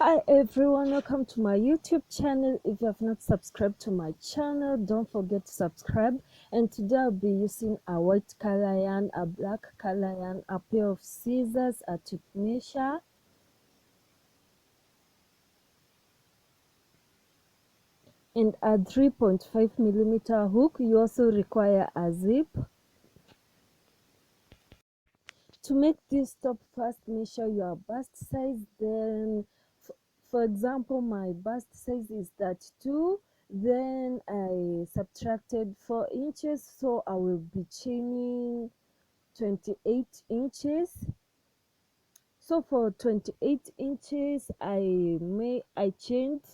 Hi everyone, welcome to my YouTube channel. If you have not subscribed to my channel, don't forget to subscribe. And today I'll be using a white color yarn, a black color yarn, a pair of scissors, a tape measure, and a 3.5mm hook. You also require a zip. To make this top, first measure your bust size. Then for example, my bust size is 32, then I subtracted 4 inches, so I will be chaining 28 inches. So for 28 inches I chained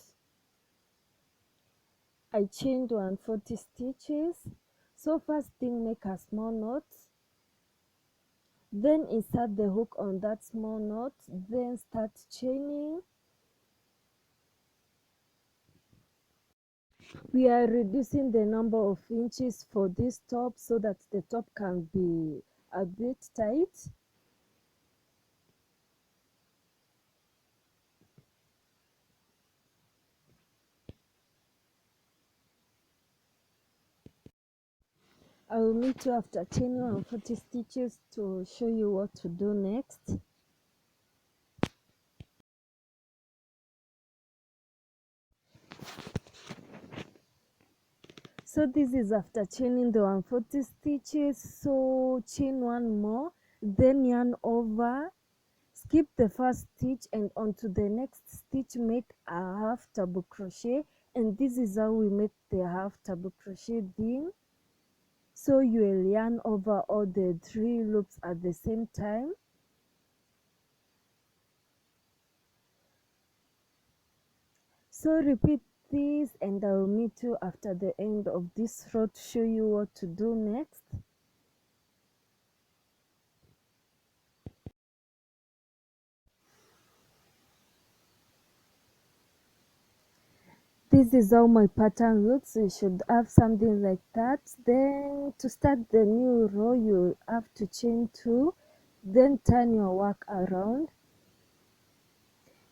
140 stitches. So first thing, make a small knot, then insert the hook on that small knot, then start chaining. We are reducing the number of inches for this top so that the top can be a bit tight. I will meet you after 10 or 40 stitches to show you what to do next. So this is after chaining the 140 stitches. So chain one more, then yarn over, skip the first stitch, and onto the next stitch make a half double crochet. And this is how we make the half double crochet thing. So you will yarn over all the 3 loops at the same time. So repeat this, and I will meet you after the end of this row to show you what to do next. This is how my pattern looks. You should have something like that. Then to start the new row, you have to chain 2, then turn your work around,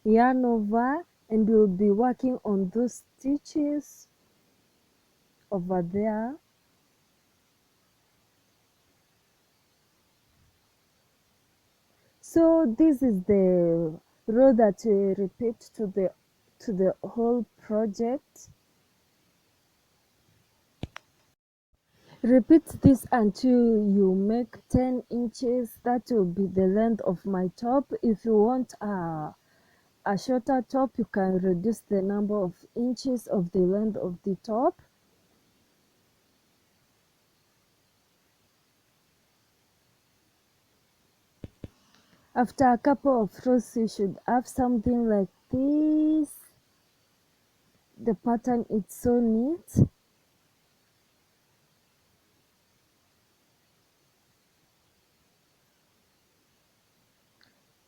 yarn over, and you'll be working on those stitches over there. So this is the row that we repeat to the whole project. Repeat this until you make 10 inches. That will be the length of my top. If you want a shorter top, you can reduce the number of inches of the length of the top. After a couple of rows, you should have something like this. The pattern is so neat.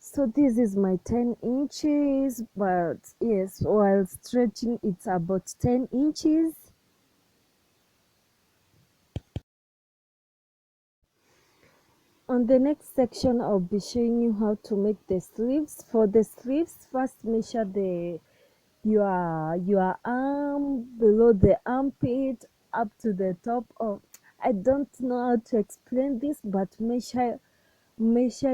So this is my 10 inches, but yes, while stretching it's about 10 inches. On the next section, I'll be showing you how to make the sleeves. For the sleeves, first measure your arm below the armpit up to the top of, I don't know how to explain this, but measure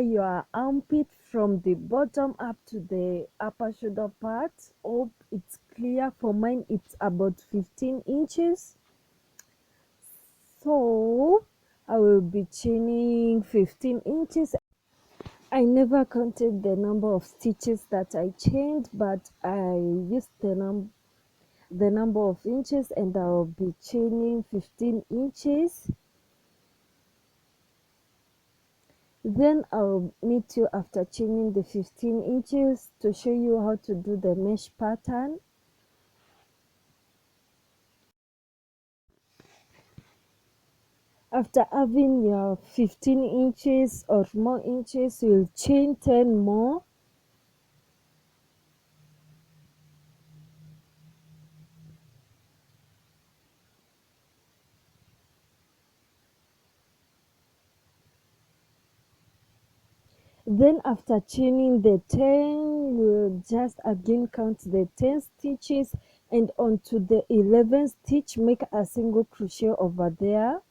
your armpit from the bottom up to the upper shoulder part. Hope it's clear. For mine it's about 15 inches. So I will be chaining 15 inches. I never counted the number of stitches that I chained, but I used the number of inches, and I will be chaining 15 inches. Then I'll meet you after chaining the 15 inches to show you how to do the mesh pattern. After having your 15 inches or more inches, you'll chain 10 more. Then after chaining the 10, you just again count the 10 stitches, and onto the 11th stitch make a single crochet over there.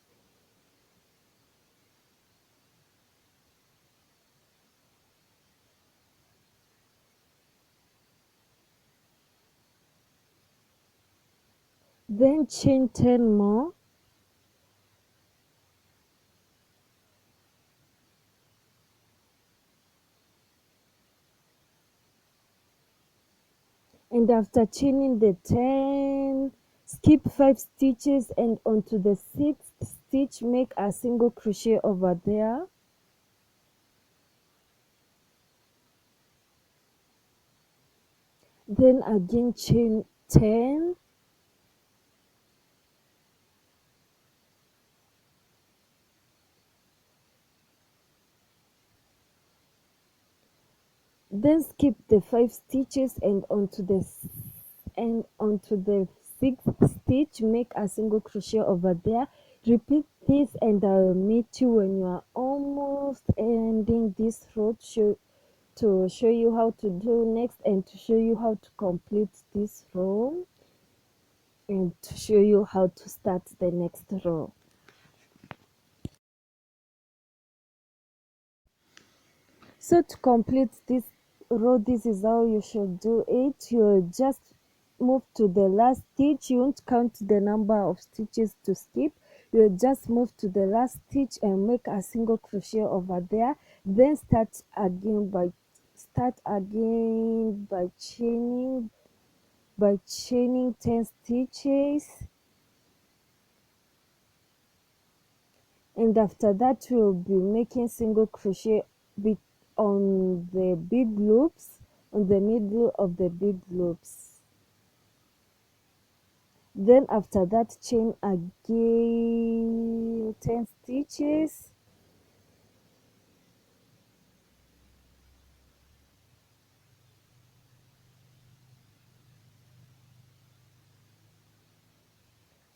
Then chain 10 more, and after chaining the 10, skip 5 stitches, and onto the 6th stitch make a single crochet over there. Then again chain 10, then skip the 5 stitches, and onto the 6th stitch make a single crochet over there. Repeat this, and I'll meet you when you are almost ending this row to show you how to do next, and to show you how to complete this row, and to show you how to start the next row. So to complete this row, this is how you should do it. You'll just move to the last stitch. You won't count the number of stitches to skip. You'll just move to the last stitch and make a single crochet over there. Then start again by chaining 10 stitches. And after that, we'll be making single crochet on the big loops, on the middle of the big loops. Then after that, chain again 10 stitches,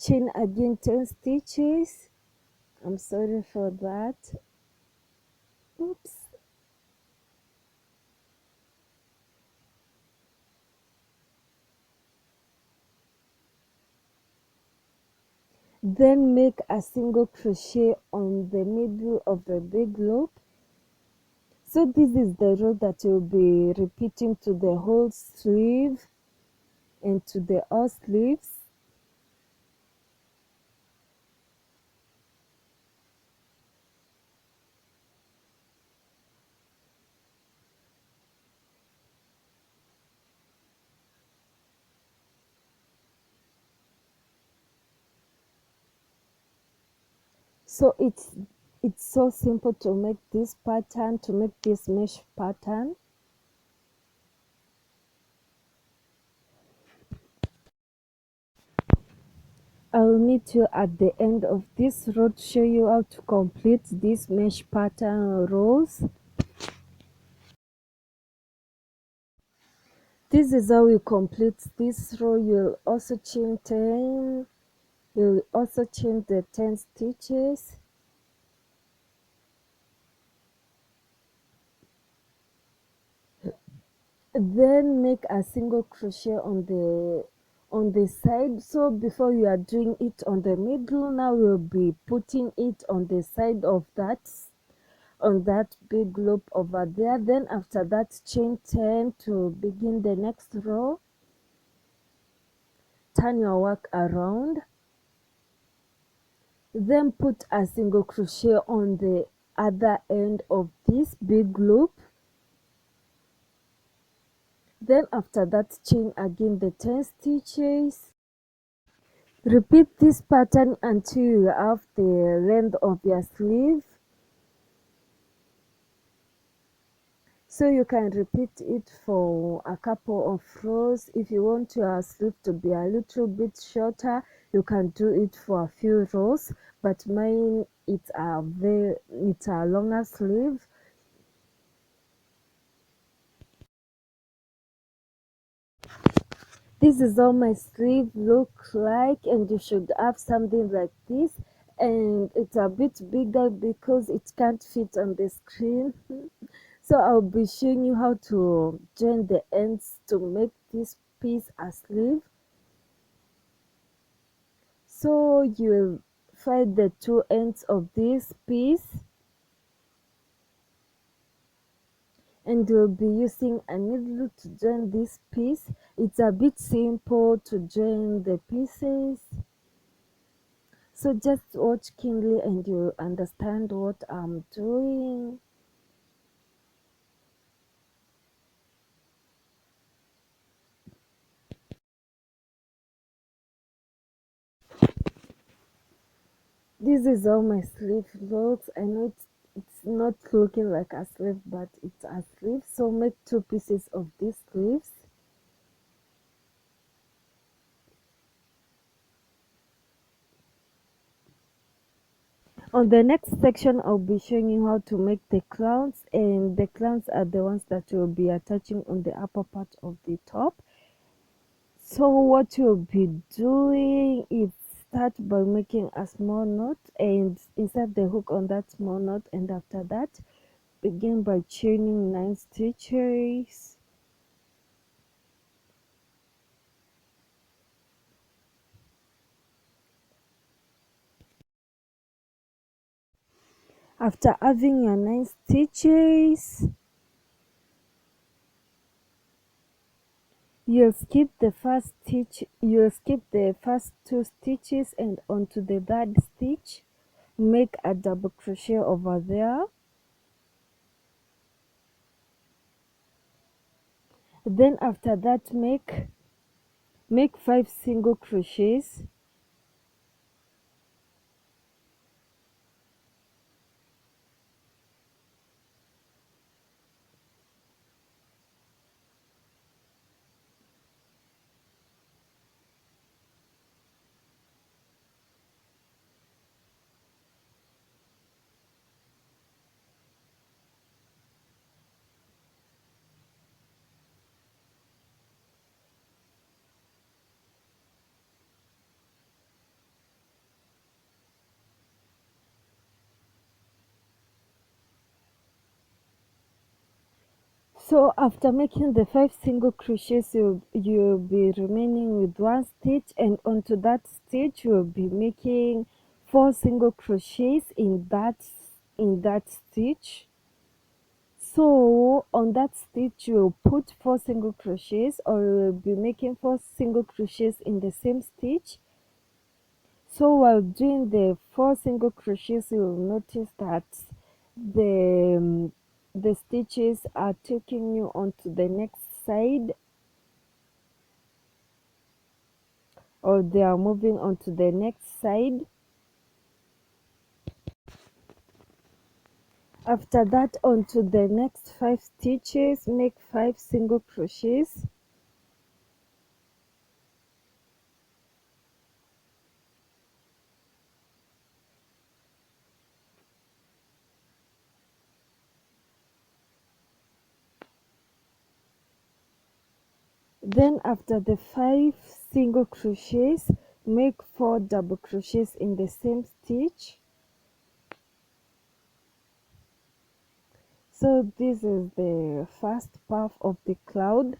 chain again 10 stitches. I'm sorry for that. Oops. Then make a single crochet on the middle of the big loop. So this is the row that you'll be repeating to the whole sleeve and to the all sleeves. So it's so simple to make this pattern, to make this mesh pattern. I'll meet you at the end of this row to show you how to complete this mesh pattern rows. This is how you complete this row. You'll also chain 10. You'll also chain the 10 stitches. Then make a single crochet on the side. So before you are doing it on the middle, now we'll be putting it on the side of that, on that big loop over there. Then after that, chain 10 to begin the next row. Turn your work around, then put a single crochet on the other end of this big loop. Then after that, chain again the 10 stitches. Repeat this pattern until you have the length of your sleeve. So you can repeat it for a couple of rows. If you want your sleeve to be a little bit shorter, you can do it for a few rows, but mine it's a longer sleeve. This is how my sleeve looks like, and you should have something like this, and it's a bit bigger because it can't fit on the screen. So I'll be showing you how to join the ends to make this piece a sleeve. So you'll find the two ends of this piece, and you'll be using a needle to join this piece. It's a bit simple to join the pieces, so just watch keenly and you'll understand what I'm doing. This is how my sleeve looks. I know it's not looking like a sleeve, but it's a sleeve. So make two pieces of these sleeves. On the next section, I'll be showing you how to make the clowns, and the clowns are the ones that you'll be attaching on the upper part of the top. So what you'll be doing is start by making a small knot and insert the hook on that small knot, and after that begin by chaining 9 stitches. After having your 9 stitches, you'll skip the first stitch, you'll skip the first 2 stitches, and onto the third stitch make a double crochet over there. Then after that make 5 single crochets. So after making the 5 single crochets, you'll be remaining with 1 stitch, and onto that stitch you'll be making 4 single crochets in that stitch. So on that stitch you'll put 4 single crochets, or you'll be making 4 single crochets in the same stitch. So while doing the 4 single crochets, you'll notice that the stitches are taking you onto the next side, or they are moving onto the next side. After that, onto the next 5 stitches, make 5 single crochets. Then after the 5 single crochets, make 4 double crochets in the same stitch. So this is the first puff of the cloud.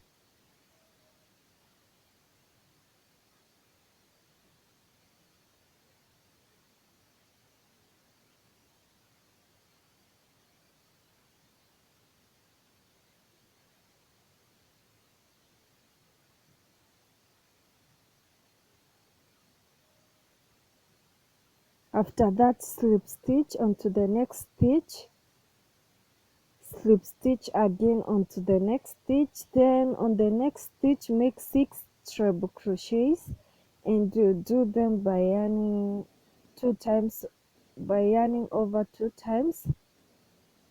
After that, slip stitch onto the next stitch, slip stitch again onto the next stitch. Then on the next stitch make 6 treble crochets, and you do them by yarning 2 times, by yarning over 2 times.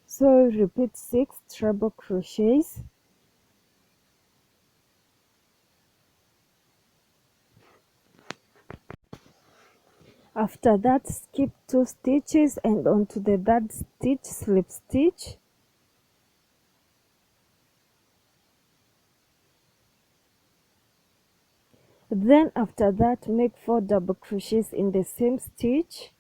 So repeat 6 treble crochets. After that, skip 2 stitches and onto the third stitch slip stitch. Then after that, make 4 double crochets in the same stitch.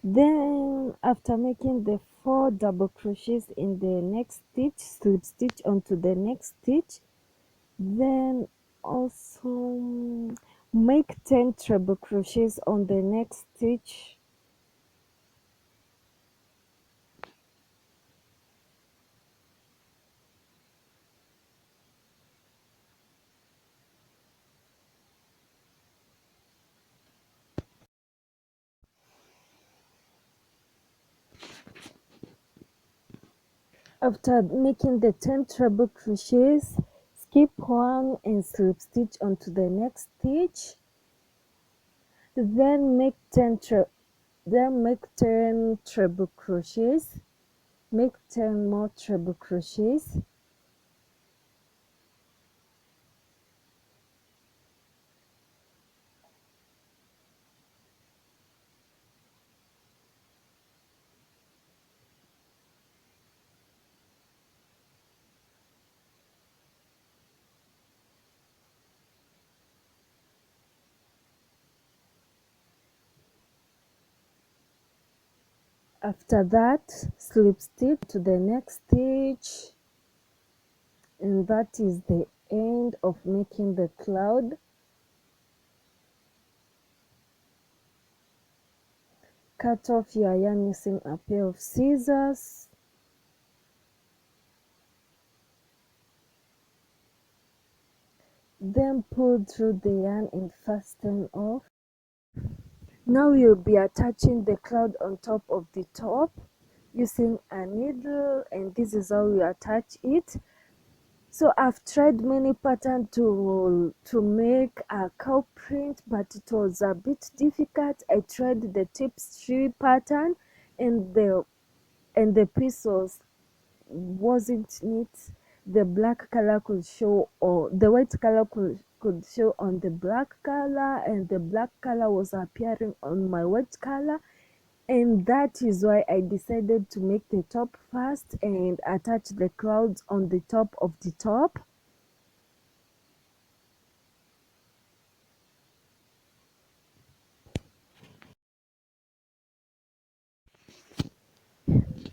Then after making the 4 double crochets in the next stitch, slip stitch onto the next stitch. Then also make 10 treble crochets on the next stitch. After making the 10 treble crochets, skip one and slip stitch onto the next stitch. Then make 10 treble crochets. Make 10 more treble crochets. After that, slip stitch to the next stitch, and that is the end of making the cloud. Cut off your yarn using a pair of scissors. Then pull through the yarn and fasten off. Now you'll be attaching the cloud on top of the top using a needle, and this is how you attach it. So I've tried many patterns to make a cow print, but it was a bit difficult. I tried the tapestry pattern, and the piece wasn't neat. The black color could show, or the white color could show on the black color, and the black color was appearing on my white color. And that is why I decided to make the top first and attach the clouds on the top of the top.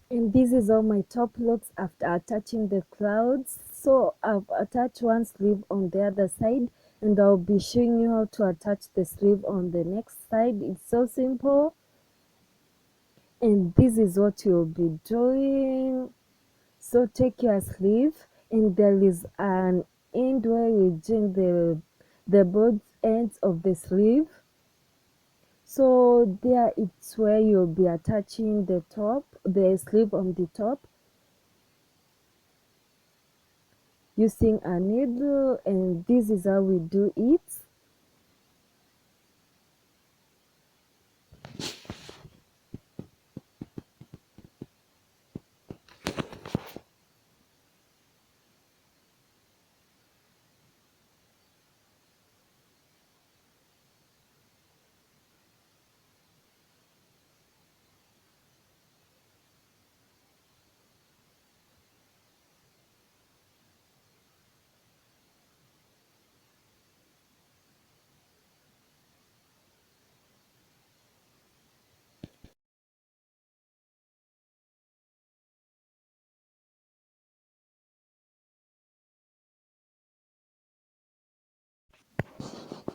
And this is how my top looks after attaching the clouds. So I've attached one sleeve on the other side, and I'll be showing you how to attach the sleeve on the next side. It's so simple. And this is what you'll be doing. So take your sleeve, and there is an end where you join the both ends of the sleeve. So there it's where you'll be attaching the sleeve on the top using a needle, and this is how we do it.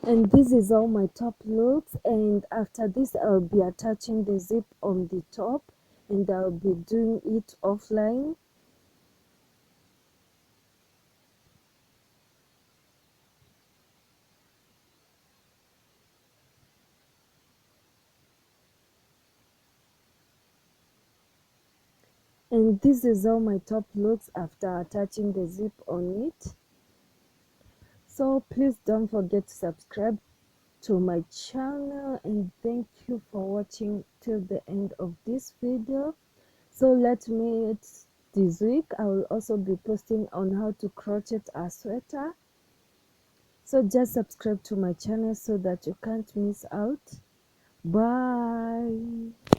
And this is how my top looks, and after this I'll be attaching the zip on the top, and I'll be doing it offline. And this is how my top looks after attaching the zip on it. So please don't forget to subscribe to my channel, and thank you for watching till the end of this video. So let's meet this week. I will also be posting on how to crochet a sweater. So just subscribe to my channel so that you can't miss out. Bye.